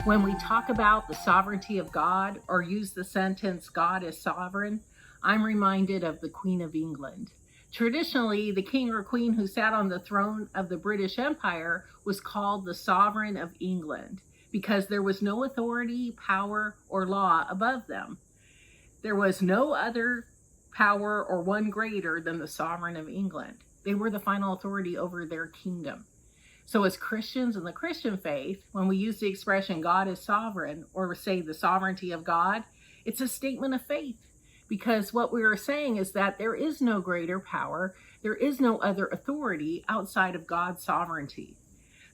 When we talk about the sovereignty of God or use the sentence, God is sovereign, I'm reminded of the Queen of England. Traditionally, the king or queen who sat on the throne of the British Empire was called the Sovereign of England because there was no authority, power, or law above them. There was no other power or one greater than the Sovereign of England. They were the final authority over their kingdom. So as Christians in the Christian faith, when we use the expression God is sovereign, or say the sovereignty of God, it's a statement of faith, because what we are saying is that there is no greater power, there is no other authority outside of God's sovereignty.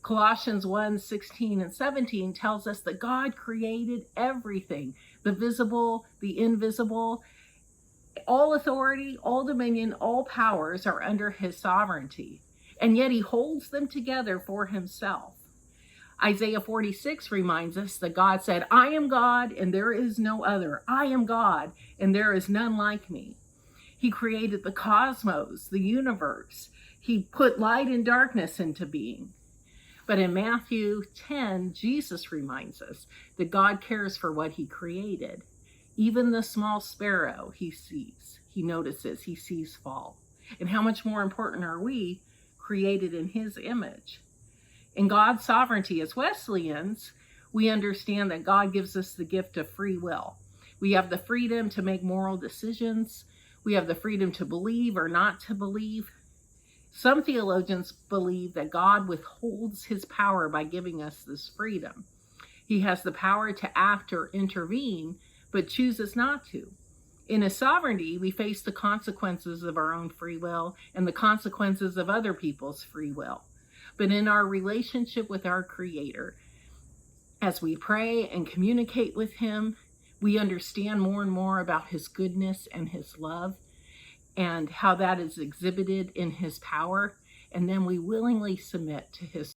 Colossians 1:16 and 17 tells us that God created everything, the visible, the invisible. All authority, all dominion, all powers are under his sovereignty, and yet he holds them together for himself. Isaiah 46 reminds us that God said, I am God and there is no other. I am God and there is none like me. He created the cosmos, the universe. He put light and darkness into being. But in Matthew 10, Jesus reminds us that God cares for what he created. Even the small sparrow he sees, he notices, he sees fall. And how much more important are we, created in his image? In God's sovereignty as Wesleyans, we understand that God gives us the gift of free will. We have the freedom to make moral decisions. We have the freedom to believe or not to believe. Some theologians believe that God withholds his power by giving us this freedom. He has the power to act or intervene, but chooses not to. In his sovereignty, we face the consequences of our own free will and the consequences of other people's free will. But in our relationship with our Creator, as we pray and communicate with him, we understand more and more about his goodness and his love and how that is exhibited in his power, and then we willingly submit to his